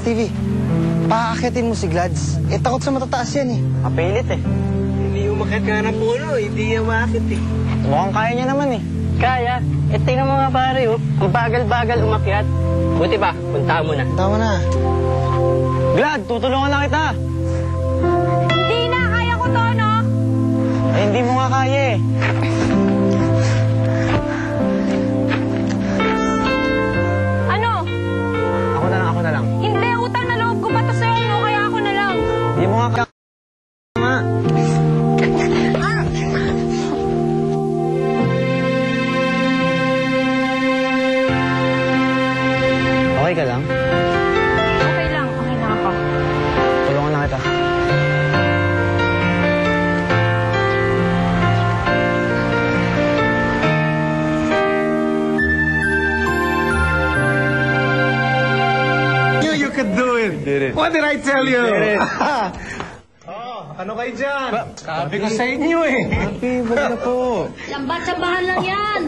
Stevie, paakyatin mo si Glads. Eh, takot sa matataas yan eh. Kapilit eh. Hindi umakit nga ng puno, hindi umakit eh. Mukhang kaya niya naman eh. Kaya? Eh, tingnan mo nga pare, oh. Ang bagal-bagal umakyat. Buti ba? Punta mo na. Tama na. Glad, tutulungan na kita. Hindi na, kaya ko to, no? Eh, hindi mo nga kaya eh. Ano? Ako na lang. Hindi, utang na loob ko pa to sa'yo, no? Kaya ako na lang. Hindi mo nga kaya. Okay ka lang? Okay lang, okay na ako. Tulungan na kita. You could do it. Did it. What did I tell you? Did it. Ano kayo dyan? Sabi ko sa inyo eh. Happy, wag na po. Lambat-sambahan lang yan.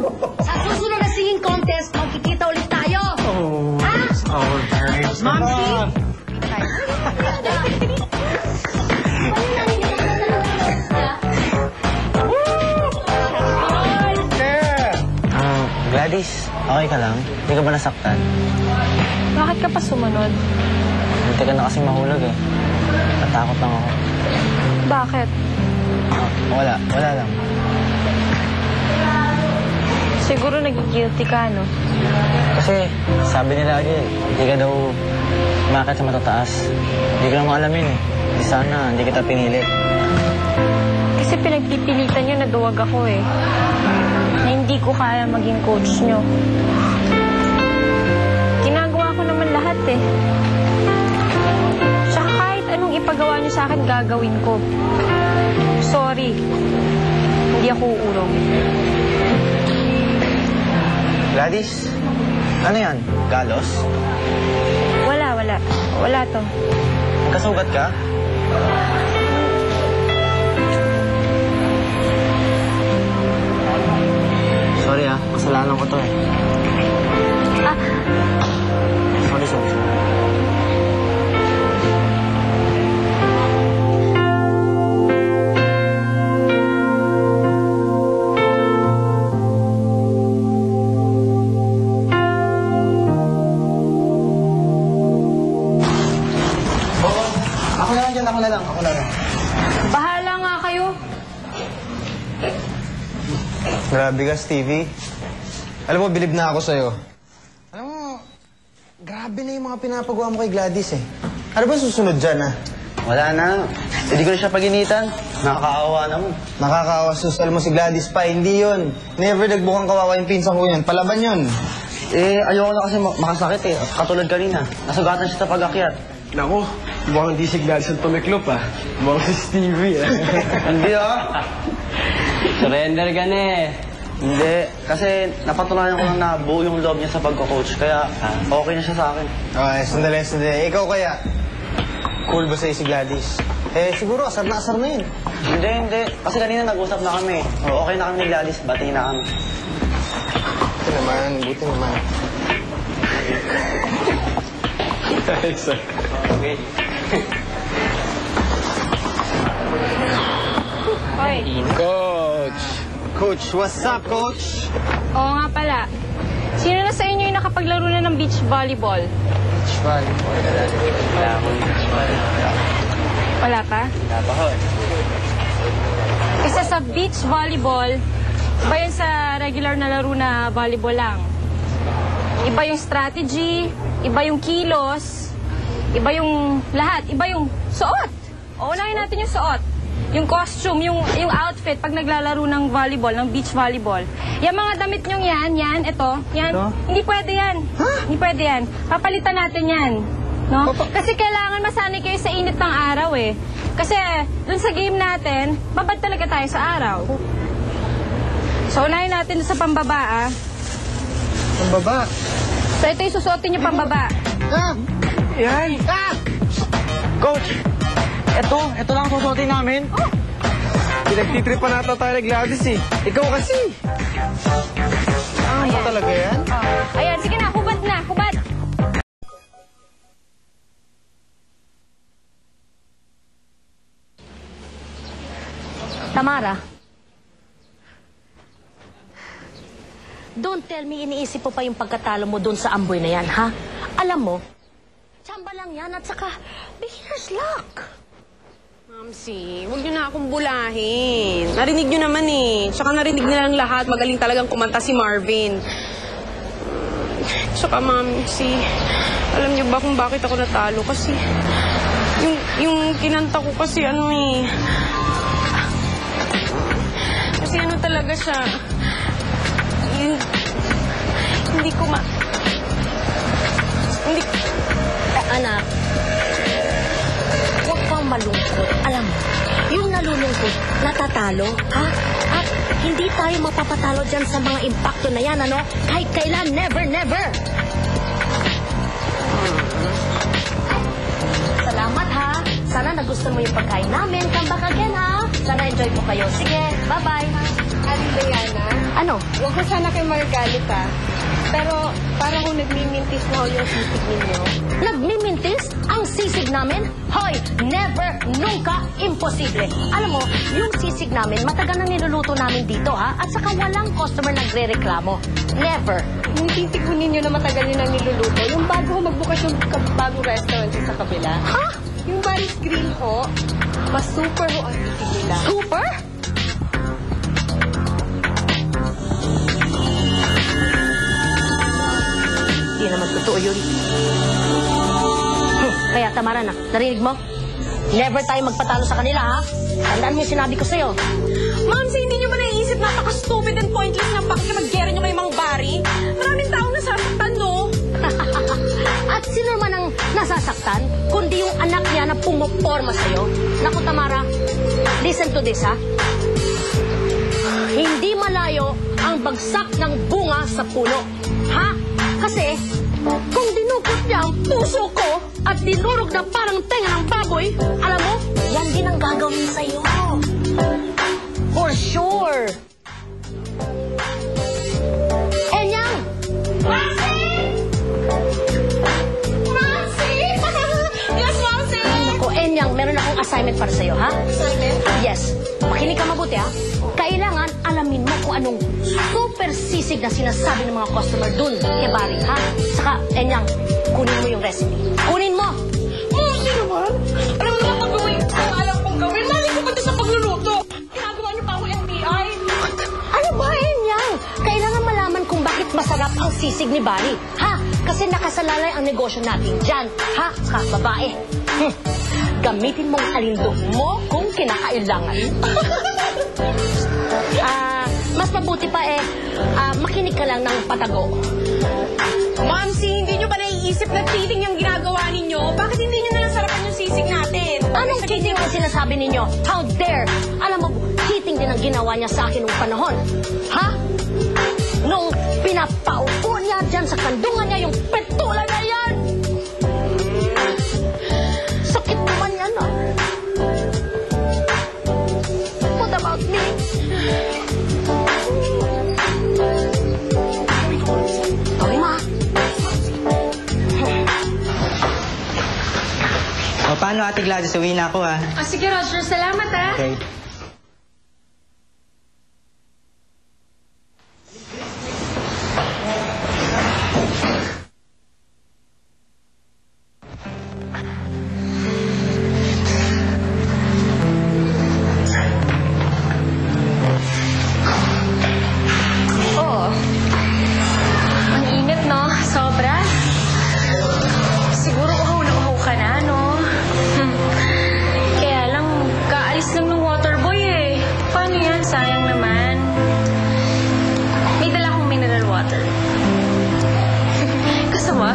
Sa susunod na singing contest, magkikita ulit tayo. Oh, Ha? it's our times. Mamsi? Gladys, okay ka lang? Hindi ka ba nasaktan? Bakit ka pa sumunod? Hindi ka na kasing mahulog eh. Natakot lang ako. Bakit? Wala lang. Siguro nagigilty ka, no? Kasi sabi nila lagi, hindi ka daw umakit sa matataas. Hindi ko lang maalamin eh. Di sana, hindi kita pinilit. Kasi pinagpipilitan nyo na duwag ako eh. Na hindi ko kaya maging coach nyo. Ginagawa ko naman lahat eh. Tsaka kahit anong ipagawa nyo sa akin, gagawin ko. Sorry. Hindi ako uurong. Gladys, ano yan? Galos? Wala. Wala to. Kasugat ka? Sorry kasalanan ko to eh. Sorry. Ako na lang. Bahala nga kayo. Grabe ka, Stevie. Alam mo, bilib na ako sa'yo. Alam mo, grabe na yung mga pinapagawa mo kay Gladys eh. Ano ba susunod dyan, ha? Wala na. Hindi ko na siya paginitan. Nakakaawa naman. Nakakaawa, susal mo si Gladys pa. Hindi yun. Never nagbukang kawawa yung pinsang ko yun. Palaban yun. Eh, ayoko na kasi makasakit eh. Katulad kanina. Nasugatan siya sa pag-akyat. Naku, mukhang di si Gladys ang tumiklop ah. Mukhang si Stevie ah. Hindi Surrender ka na eh. Hindi. Kasi napatunayan ko lang na buo yung loob niya sa pagko-coach. Kaya okay na siya sa akin. Okay, sandali. Ikaw kaya, cool ba sa'yo si Gladys? Eh, siguro asar na yun. Hindi. Kasi kanina nag-usap na kami. Okay na kami ni Gladys. Batiin na kami. Buti naman. Okay. Hoy. Coach, what's up, Coach? Oo nga pala. Sino na sa inyo yung nakapaglaro na ng beach volleyball? Beach volleyball. Wala akong Wala pa? Wala pa ho. Kasi sa beach volleyball, iba yun sa regular na laro na volleyball lang. Iba yung strategy, iba yung kilos, iba yung lahat, iba yung suot. Unahin natin yung suot. Yung costume, yung outfit pag naglalaro ng volleyball, ng beach volleyball. Yung mga damit nyong yan, ito, hindi pwede yan. Huh? Hindi pwede yan. Papalitan natin yan. No? Kasi kailangan masanay kayo sa init ng araw eh. Kasi dun sa game natin, babad talaga tayo sa araw. So unahin natin sa pambaba Pambaba. So ito yung susuotin yung pambaba. Yan! Coach! Ito lang susuotin namin. Pinagtitrip pa nata tayo ni Gladys eh. Ikaw kasi. Ano talaga yan? Ayan, sige na, hubad na, hubad. Tamara, don't tell me iniisip mo pa yung pagkatalo mo doon sa amboy na yan, ha? Alam mo, tsamba lang yan at saka beginner's luck. Mamsi, huwag niyo na akong bulahin. Narinig niyo naman eh. Tsaka narinig nilang lahat. Magaling talagang kumanta si Marvin. Tsaka Mamsi, alam niyo ba kung bakit ako natalo? Kasi yung kinanta ko kasi ano eh. Kasi ano talaga siya. Hindi ko Anak, huwag kang malungkot. Alam mo, yung nalulungkot, natatalo, ha? At hindi tayo mapapatalo dyan sa mga impacto na yan, ano? Kahit kailan, never, never! Salamat, ha? Sana nagustuhan mo yung pagkain namin. Come back again, ha? Sana enjoy po kayo. Sige, bye-bye. Ate Diana, Ano? huwag ko sana kayo magalit ha. Pero parang kung nagmimintis na ako yung sisig ninyo. Nagmimintis ang sisig namin? Hoy, never, nunca, imposible. Alam mo, yung sisig namin, matagal na niluluto namin dito, ha? At saka walang customer nagre-reklamo. Never. Yung titigunin nyo na matagal nyo nang niluluto, yung bago ko magbukas yung bagong restaurant sa kabila. Ha? Yung Baris Grill ho, mas super ho ang sisig nila. Super? Hindi naman totoo yun. Kaya Tamara na, narinig mo? Never tayo magpatalo sa kanila, ha? Tandaan mo yung sinabi ko sa'yo. Ma'am, sa hindi nyo ba naiisip napaka-stupid and pointless na pakikimag-gera nyo kay Mang Bari? Maraming taong nasasaktan, no? At sino naman ang nasasaktan, kundi yung anak niya na pumoporma sa'yo? Naku, Tamara, listen to this, ha? Hindi malayo ang bagsak ng bunga sa puno. Ha? Kasi, kung dinukot niya ang puso ko at dinurog na parang tenga ng baboy, alam mo, yan din ang gagawin sa'yo. For sure. Enyang! Mamsi! Mamsi! Yes, Mamsi! Ako, Enyang, meron akong assignment para sa'yo, ha? Assignment? Yes. Makinig ka mabuti, ha? Kailangan alamin mo kung anong super sisig na sinasabi ng mga customer dun kay Barry, ha? Saka, Enyang, kunin mo yung recipe. Kunin mo! Mamsi naman! Alam mo naman pag-gawin ang alam kong gawin. Mali ko pa doon sa pagluluto. Ginagawa niyo pa ako FBI. Ano ba, Enyang? Kailangan malaman kung bakit masarap ang sisig ni Barry, ha? Kasi nakasalalay ang negosyo natin dyan, ha? Saka, babae. Gamitin mong alindog mo kung kinakailangan. Mas mabuti pa makinig ka lang ng patago. Mamsi, hindi nyo ba naiisip na cheating yung ginagawa ninyo? Bakit hindi nyo nalasarapan yung sisig natin? Anong cheating ang sinasabi ninyo? How dare? Alam mo, cheating din ang ginawa niya sa akin nung panahon. Ha? Nung pinapaupo niya dyan sa kandungan niya yung petula na yan. Sakit naman yan, ah. What about me? Gawin mo, ah. O, paano Ate Gladys? Uwi na ako, ha? Sige, Roger. Salamat, ha? Okay. Oo. Ang init, no? Sobra. Siguro uhaw na uhaw ka na, no? Kaya lang, kaalis lang ng waterboy eh. Paano yan? Sayang naman. May dala akong mineral water. Kasama?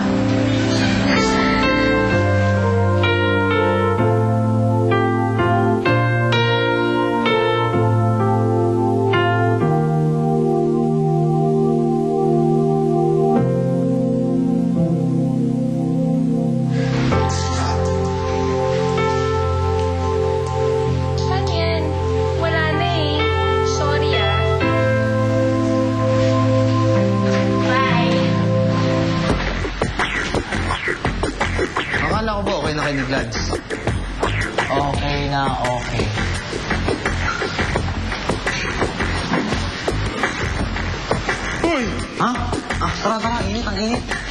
Saan yan? Wala na eh. Sorry ah. Bye. Akala ko ba okay na kay ni Glads? Okay na, okay. Ha? Tara, init, ang init.